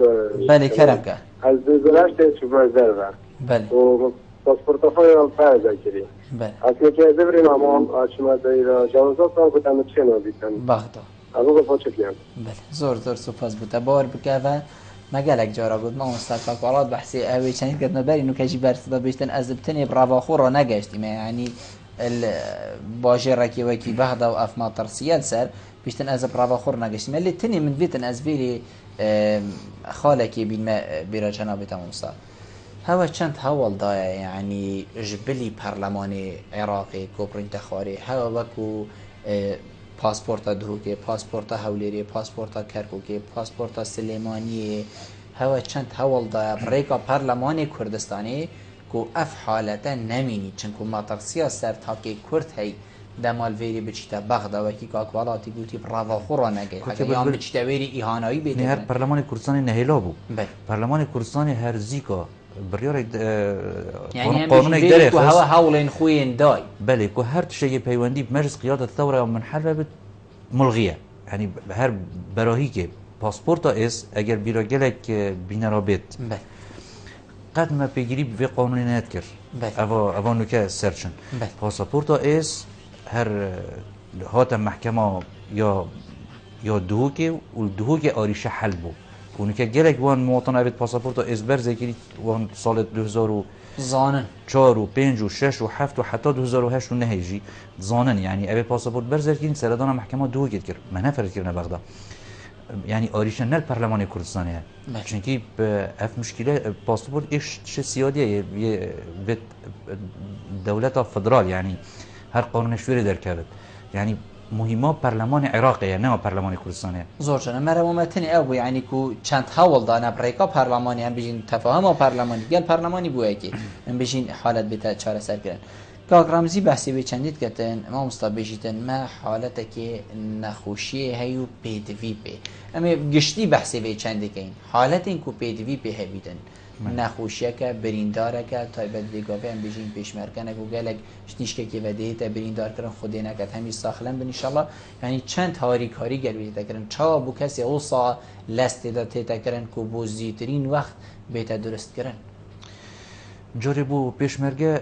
بله کرم که از 2008 شما زرده بله و پاسپورت‌های هم فرض کردیم بله از که دبریم اما شما در 12 سال بودم چه نبودن بغدا اما با چه بیام بله زور سپاس بوده بار بکه و مگلک جارا بود ما مستقاق ولاد بحثی اوی چنین کرد نبری اینو کجی برسده بیشتن از بتنی براواخور را نگشتیم یعنی باجه رکی وکی بغدا و افما ترسیل سر بیشتن از براواخور نگشتیم اللي تنی من بیتن از بیری خالکی بین ما بیرا جنابت مستقاق هوا چند هول دایا يعني جبلي برلمان عراقي كوبرين تخاري هوا وكو پاسپورتا دهوكي پاسپورتا هوليري پاسپورتا كركوكي پاسپورتا سليماني هوا چند هول دایا بريكا برلمان كردستاني كو اف حالتا نميني چنكو ما تقسيا سر تاكي كرد هي دمال ويري بچتا بغدا وكي كاك والاتی گوتي براوا خورا نگه حتى يام بچتا ويري اهانایی بيده هر برلمان كردستاني نهيلا بو بله برلمان كردستاني هر زيكا بريار يعني قانون هم يقدر هوا هاولين خوين داي بله كو هر شيء بيوندي بمجلس قيادة الثورة من حلبة ملغية يعني هر براهيك باسبورتا اس اگر بيرا گلك بينرابط بله قد ما بيجري في قانون نذكر بله افا نوكا سيرشن بله باسبورتا اس هر هات محكمة يا دهوكي والدهوكي آريشه حل بو اونی که گلک وان مواطن اوید پاسپورت و ازبر ذکری وان سال 2004 و 5 و 6 و 7 و حتی 2008 و نهیجی زانن یعنی اوید پاسپورت بر ذکری سردان محکمه دو گید کرد من نفرد کردن بغدا یعنی آریشن نل پارلمان کردستانه چونکی اف مشکله پاسپورت ایش چه سیادیه یه دولت فدرال یعنی هر قانون شوری در کرد یعنی مهمه پارلمان عراقیه نه پارلمان کردستانه زور شده مرا متنی او یعنی کو چند حول دانه بریکا پارلمانی هم بجین تفاهم پارلمانی گل پارلمانی بوده که هم بجین حالت بتا چاره سر کردن کاک رمزی بحثی به چندید کردن ما مستبیجیتن ما حالت که نخوشی هیو پیدوی به اما گشتی بحثی به چندی که این حالت این کو پیدوی به هبیدن نخوشیه که برینداره که تایبت دیگاوه هم بجین پیشمرکنه که گلک شنیشکه که وده تا بریندار کرن خوده نکد همی ساخلن بن انشالله یعنی چند کاری گل بیتا کرن چا بو کسی اوصا لست دا تیتا کرن که بو زیترین وقت بیتا درست کرن جاری بو پیشمرگه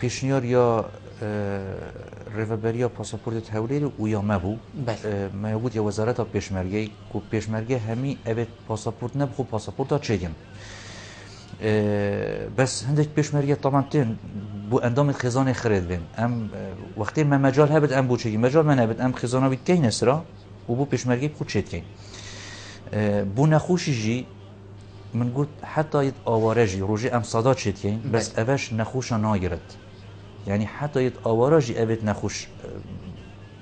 پیشنیار یا ریوبریا پاسپورت تحویلی و یا مبو ما بود یا وزارت پیشمرگه که پیشمرگه همی اوید پاسپورت نبخو پاسپورتا چگم بس هندك بيشمرية طبعا تين بو اندام خزانه خرید بين ام وقتی ما مجال هبت ام بو چگی مجال من هبت ام خزانه بیت کین اسرا و بو بيشمرية خود چید کین بو نخوشی جی من قلت حتى يد آوارجي روجي ام صدا چید کین بس اوش نخوش ناگرد يعني حتى يد آوارجي ابت نخوش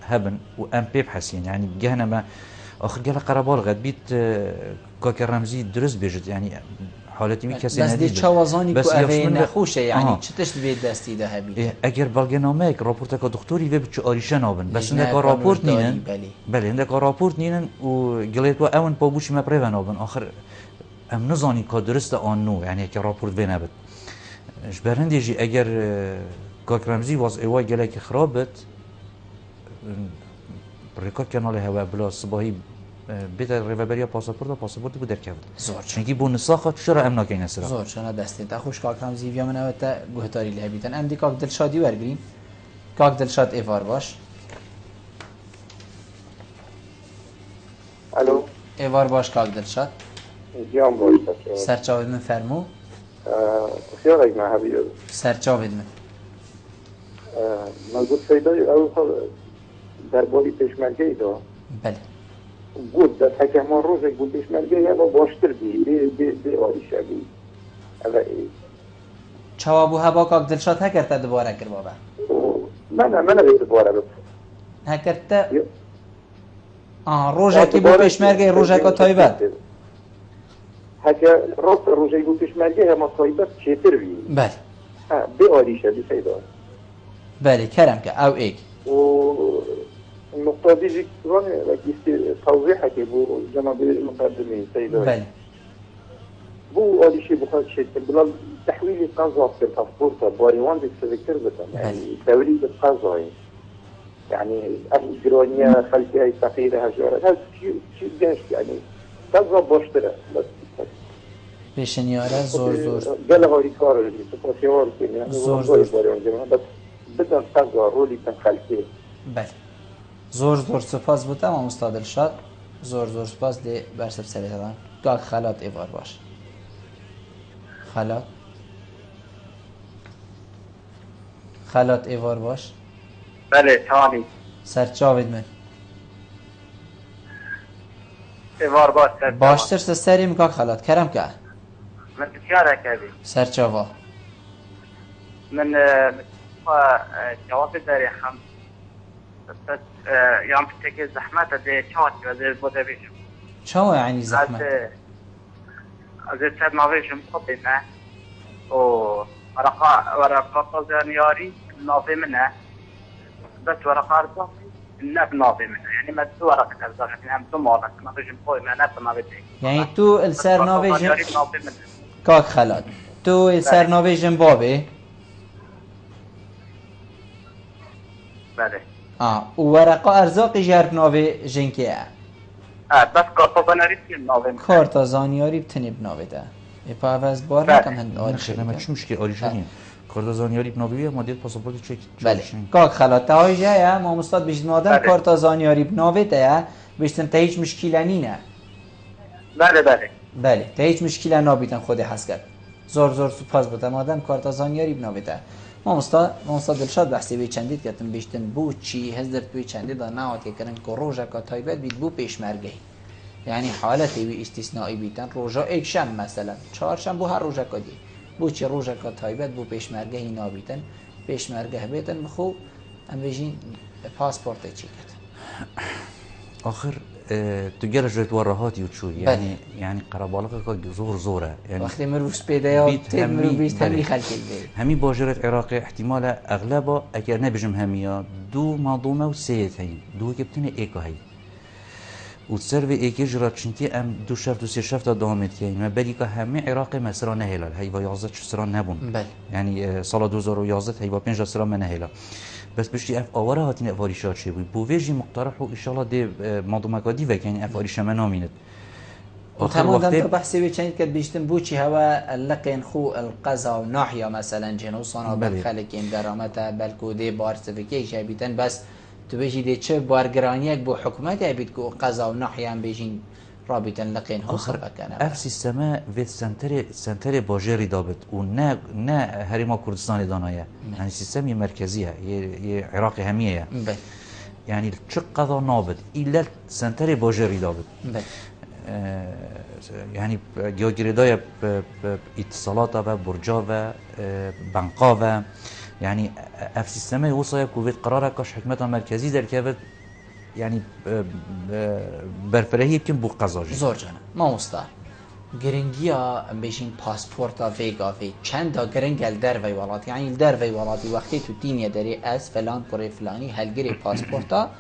هبن و ام بيب حسين يعني جهنا ما اخر جل قربال غد بيت كاك رمزي درس بيجد يعني حالتی می کسی ندیده. بس دی چوازانی که اوی نخوشه یعنی چتش دوید دستی ده هبید. اگر بلگنامه یک راپورت که دکتری و بچه آریشه نابن. بس اون که راپورت نینن. بله اون که راپورت نینن و گلیت و اون پابوشی مپره نابن آخر ام نزانی که درست آن نو یعنی که راپورت به نبود. جبرندیجی اگر کاکرمزی واس ایوای گلی خرابت ریکارد کانال هوا بلا صباحی بیت ریوبریا پاسپورت بود درکد. زور. چونکی بون ساخت چرا امنا کین اسرا. زور چنا دستی تا خوش کاکرم زیویا من اوتا گهتاری لهبیتن. ام دی کاک دلشادی ورگریم. کاک دلشاد ایوار باش. الو. ایوار باش کاک دلشاد. جام باش. سرچاوید من فرمو. خیالک ما هبیو. سرچاوید من. من گفت فیدای اول در بالی پیشمرگی دا. بله. گود در حکمان روز گود پیشمرگی یا باشتر بی آریشه بی. چوابو هوا کاک دلشاد ها کرده دوباره کر بابا. من اعتباره بس هكذا روجاكي بو پێشمەرگەی ڕۆژێکە تایبەت هەکە ڕاست ڕۆژەی بۆ پێشمەرگەی هەمە تایبەت چێتر بی بەێ بێ ئالیشە بسەیدا بەێ کەرەمکە ئەو ئێک النقطة دي توضيح حكي بو جناب المقدمين سيدي بەێ بو هذا شيء بخار شيء بلا تحويل قضاء في الباسبورت باريوان بتذكر بتم يعني توريد القضاء يعني الجرانية خلفية فقيرة هجارة هذا شيء جاش يعني قضاء باشترى بس پێشنیارە زۆر قال هاري كار اللي سباسيوال يعني زور باريوان بس بدنا قضاء رولي تنخلفيه بەێ زۆر سپاس بۆ تەمام ئوستاد دڵشاد زۆر سپاس لێ بەرسەر سەرێتەدان کاک خەلات ئێوار باش خەلات ئێوار باش بله تمامی سەرچاوێت من ایوار باش باشتر سەریم کاک خەلات کەرەمکە من بسیاره کردی سەرچاوا من جواب داری هم بس یام تکی زحمت ده چات و ده بوده بیشم چاوە یعنی زەحمەت از سر نویشم خب نه و ورقا زنیاری ناظر منه بس ورقا ارزاقی نب ناظر منه يعني ما دو ورقة ارزاقی هم دو مالك نویشم خوی من نب نویشم یعنی تو سەرناوێژم کاک خەلات تو سەرناوێژم بابێ بله و وەرەقا ئەرزاقی ژێر ناوێ ژنکەیە بس کارتا زنیاری تیم ناظر منه کارتا زانیاری بتنی بناوێتە ئێپاڤەز بار نەکەم هەند نخير چی مشکل آلیشانی کارت زانیاری بناویه مادیت پاسپورت چک بله کاک خەلات تاهای ژایە مامۆستاد بیژنمادەم کارتا زانیاری بناوێتەیە بیشتن تا هیچ مشکیلە نینە بله تا هیچ مشکیلە نابیتن خۆدی حەز کرد زۆر سوپاس بۆ تەمادەم کارتا زانیاری بناوێتە مامۆستا دڵشاد بەحسی بێ چەندیت کەتم بیشتن بۆچی هەز دەرتوی چەندیدا ناواتێکردن کە ڕۆژێکە تایبەت بیت بۆ پێشمەرگەی يعني حالتي استثنائي بيتن روجا اكشم مثلا چهارشم بو هر روجا کدی بو چه روجا کا تایبت بو پیشمرگه اینا بیتن پیشمرگه بیتن بخو ام بيجين پاسپورت چیکت آخر تجار جوت وراهاتي وتشو يعني قرابالك زوره يعني وقتی مروش پیدا تمرو بیست همی خلکی همي باجرة عراقي احتمال اغلبها اگر نبجم هميا دو منظومه و سيد هي دو كبتنه ايكو هي وتسربي ايكي جرات شنتي ام دو شفت و سي شفت دامت كاين ما بالك همي عراقي مسرا نهلال هي با 11 سرا نبون يعني سال 2011 هي با 5 سرا ما نهلال بس بشتي اف اوره هاتين افاريشات شي بو ويجي مقترح و ان شاء الله دي منظومه قدي وكان افاريش ما نامينت اخر وقت بحثي بيشنت كد بيشتن بوشي هوا اللقين خو القزا وناحيه مثلا جنوسانا بالخلكين درامته بالكودي بارسفيكيشن بيتن بس تو بيجي دي چه بارگرانيك بو حكومت بيت كو قزا وناحيه بيجين رابطن لقين هو سبكنا اف سيستما فيت سنتر باجري دابت و نه هريما كردستان دانايه يعني سيستم مركزيه عراقي هميه يعني چه قضا نابت الا سنتر باجري دابت يعني جاگیردای اتصالات و برجا و بنقا و يعني اف سيستم وصايا كوفيد قراره كاش حكمتها مركزي در كبد يعني برفرهي يمكن بو قزاجي زور جانا ما مستا گرنگیا بيشين پاسپورتا فيگا في چند گرنگل در وی ولات يعني در وی ولاتي وقتی تو تینیا داری اس فلان پره فلانی هلگری پاسپورتا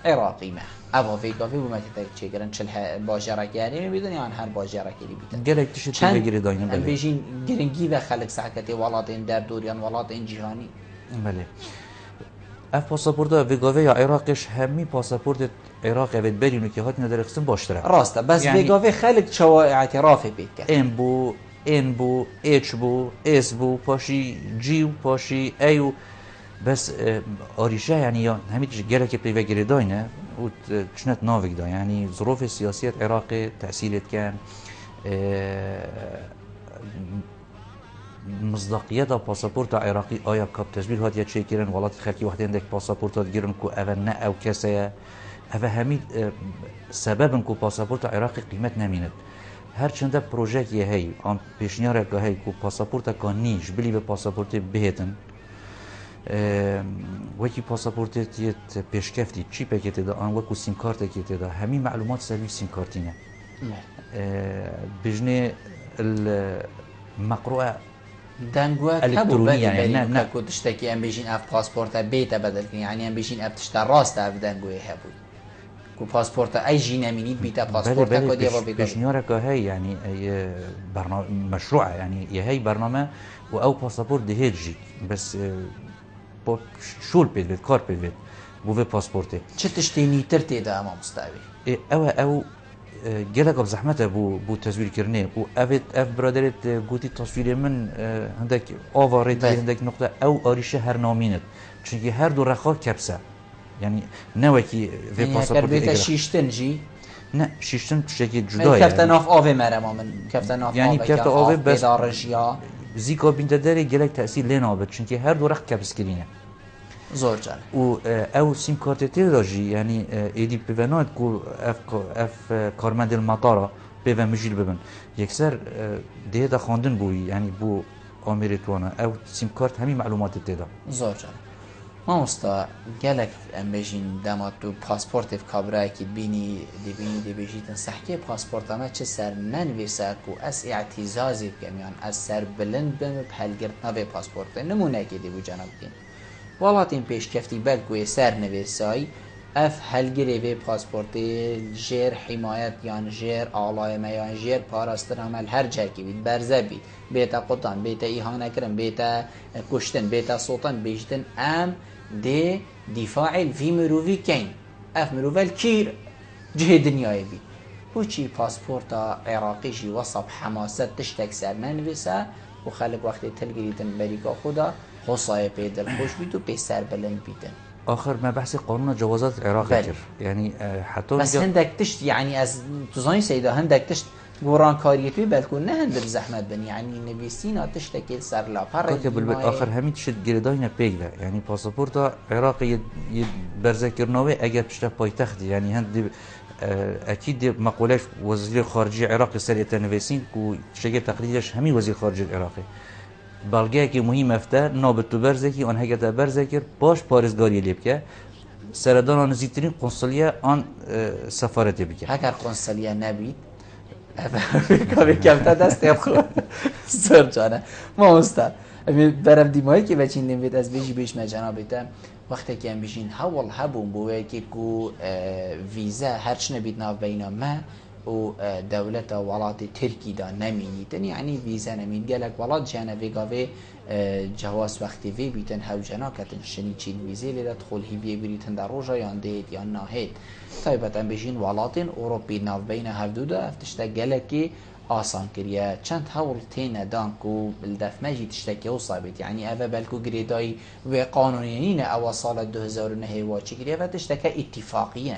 عراقي ما ابا فيگا في بومت چه گرن چل باجرک یعنی میبینن یان هر باجرکی بیتن گلک تشت بگیری داینه بله بيشين گرنگی و خلق ساکتی ولات این در دوریان ولات این جهانی بله اف پاسپورتا ویگاوی یا عراقش همی پاسپورت عراق اوید برینو که هات نداره قسم باشتره راسته بس يعني ویگاوی خلق چوا اعتراف بید کرد ام بو اچ بو اس بو پاشی جی پاشی ایو بس آریشه يعني همین گله که پیوه گیری داینه و چنت ناویک دا يعني ظروف سیاسیت عراق تأثیرت کن مصداقیت پاسپورت عراقی آیا کاب تشبیه هات یا چه کردن ولات خلکی وقتی عندك پاسپورت گیرن کو اول نه او کسه اول همین سبب کو پاسپورت عراقی قیمت نمیند هر چند پروژه یه هی آن پیشنهاد که هی کو پاسپورت کانیش بلی به پاسپورت بهتن وکی پاسپورت یه پیشکفتی چی پکیت دا آن وکو سیم کارت کیت دا همین معلومات سروی سیم کارتینه بجنه المقروءه دنگوه الکترونی یعنی نه که تشتکی ام بیشین اف پاسپورت بیت بدل کنی یعنی ام بیشین اف تشت راست اف دنگوه هبود کو پاسپورت ای جی نمینید بیت پاسپورت بله کدی و بیت بشنیاره که هی یعنی برنامه مشروعه یعنی یه هی برنامه و او پاسپورت دهید جی بس شول بید کار بید بوه پاسپورته چه تشتینی ترتی دا اما مستوی او گلک اب زحمته بو تصویر کرنه و اف برادرت گوتی تصویر من هندک آوارد هندک نقطه او آریشه هر نامینت چونکه هر دو رخا کبسه یعنی نه کی و پاسپورت بیت شیشتن جی نه شیشتن شکل جداه کفتن آف آوه مرم من کفتن آف یعنی کفت آوه بس دارجیا زیکا بینت داره گلک تأثیر لنا بد چونکه هر دو رخ کبس کرینه زور جان و او سیم کارت تیراجی یعنی ایدی پیونات کو اف کارمند المطار پیون مجیل ببن یکسر ده دا خواندن بوی یعنی بو آمیرتوانا او سیم کارت همین معلومات تیدا زور جان ما مستا گلک ام بجین دمات تو پاسپورت اف کابرای کی بینی دی بجیتن صحکی پاسپورت اما چه سر ننویسه کو اس اعتزازی کمیان از سر بلند بم پلگرتنا به پاسپورت نمونه کی دی بو جناب دین ولاتین پیشکفتی بلکوی سر نویسای اف هلگری وی پاسپورتی جیر حمایت یان جیر آلایمه یان جیر پاراستر عمل هر جاکی بید برزه بید بیتا قطان بیتا ایهانه کرن بیتا کشتن بیتا صوتن بیشتن ام دی دفاع فی مروفی کین اف مروفل کیر جه دنیای بید بوچی پاسپورتا عراقی جی وصف حماست تشتک سر ننویسه و خلق وقتی تلگریتن بریکا خدا خصای پیدل خوش بید و پیسر بلند بیدن آخر ما بحث قانون جوازات العراق كر يعني حتى بس هندك تشت يعني از تزاني سيدا هندك تشت قران كاريتوي بالكون نه هندر زحمت بن يعني نبيسينا تشتكي سر لا فرق آخر همین تشت گرداینا پیگله يعني پاسپورت عراقي برزكرناوي اگر تشت پایتخت يعني هند اكيد مقولش وزير خارجية عراقي سريت نويسين كو شيء تقريباش همي وزير خارجية العراقي بلگه که مهم افته نابط تو برزکی آن هگه تا برزکر باش پارزگاری لیب که سردان آن نزدیکترین قنصلیه آن سفارت بکه اگر قنصلیه نبید کمی کمتر دست خود سر جانه ما استاد برم دیمایی که بچین نمید از بیجی بیش مجانا بیتم وقتی که هم بیشین حول هبون بوه که کو ویزا هرچ نبید ناف بینا ما و دولت ولات ترکی دا نمینیتن یعنی ویزا نمید گلک ولات جانا ویگاوی جواز وقتی وی بیتن هاو جانا کتن شنی چین ویزی لیده تخول هیویه بریتن در روژا یان دید یان ناهید طایبتا بشین ولاتین اوروپی ناف بین هفدو دا افتشتا گلکی آسان کریه چند هول تینه دانکو بالدف مجی تشتکی و صابت یعنی اوه بلکو گریدای و قانونینین او سال 2009 واچی کریه و تشتکه اتفاقیه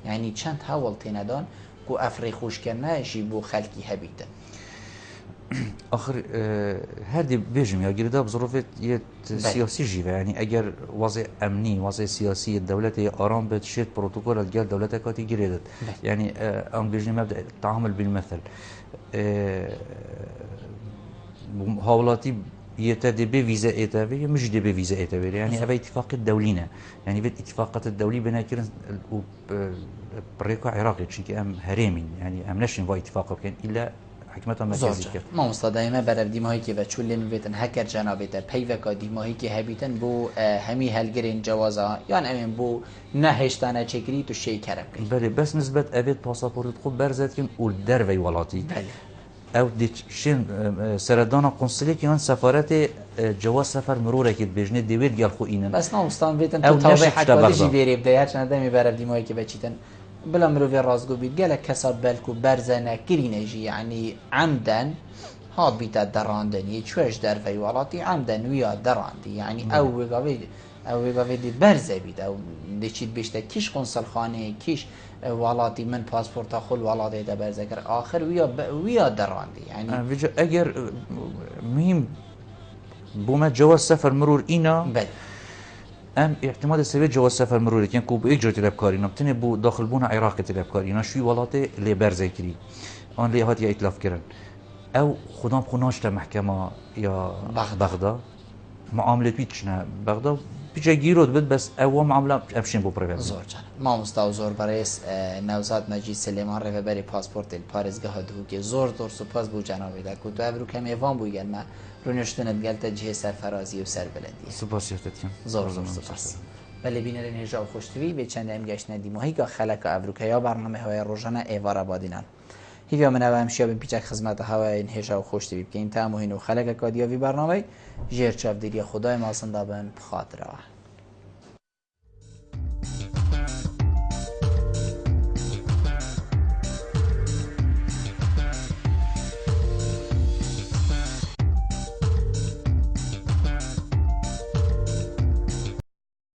یعنی چند هول تینه دان کو افری خوش کنه جی بو خلکی هبیتن آخر هردی بیجم یا گریدا بظروفت یه سیاسی جیوه یعنی اگر وضع امنی وضع سیاسی دولت آرام بد شد پروتکل از گل دولت کاتی گریدت یعنی آن بیجم مبدأ تعامل بالمثل حوالاتی يتدي بفيزا إيتابية مش دي بفيزا إيتابية يعني هذا اتفاق دولينا يعني في اتفاقات الدولية بين كيرن بريكا عراقي شيء أم هرمين يعني أم نشين في اتفاق كان إلا حكمة مركزية ما مستدائما برد ديماهي كي بتشول لين بيتن هكر جنابته بيفكا ديماهي كي هبيتن بو همي هالجرين جوازا يعني أمين بو نهشتانه چكري تو شيء كرب بله بس نسبة أبيت باسبورت خوب برزت كن والدربي ولاتي بله او شين سردان قنصلية كمان سفارات جواز سفر مرور اكيد بيجني ديوير قال خو اينن بس ناوستان بيتن تو توضيح حتى جي بيري بده هرچ ندمي برد ديماهي كي بچيتن بلا مروفي رازقو بيت قالك كسب بالكو برزنا كرينجي يعني عمدا هاد بيتا دراندن يشوش درفي ولاتي عمدا ويا دراندي يعني او وقاوي دي برزه بيت او دي چيت بيشتا كيش قنصل خانه كيش ولاتي من پاسپورت خل ولاتي ده برزه كر آخر ويا دراندي يعني ويجا اگر مهم بوما جواز سفر مرور اينا بل ام اعتماد سوي جواز سفر مرور كان كو باجر تلبكارينا بتني بو داخل بونا عراق تلبكارينا شوي ولاتي لي برزه كري ان لي هات يا اتلاف كرن او خدام خناش محكمه يا بغداد معاملة بيتشنا بغدا بيجا جيرود بد بس أول معاملة أبشين بو بريفيل زور جان ما مستوى زور برئيس نوزاد مجید سلیمان رهبری پاسپورت پارێزگەها دووکێ زۆر زۆر سوپاس بۆ جاناوێدا کوتو ئەبرو کەمێوان بووی گەلمە ڕونشتنت گەلتە جهێ سەرفەرازی و سەربەلەندی سوپاس يفتتيم زۆر زۆر سوپاس بەلێ بینەرە نێژا و خۆشتوی بێ چەندە ئەم گەشتنە دیمۆهیکە خەلەکە ئەڤروکەیا بەرنامە هەوای ڕۆژانە ئێوارە بادینان هیویا منەوە ئەم شیابن پیچەک خزمەتە هەوای هێژا و خۆشتوی بکەین تا مهین و خەلەکە کادیاوی بەرنامەی ژێر چاودێریە خودای ماسندا بن بخاترەوە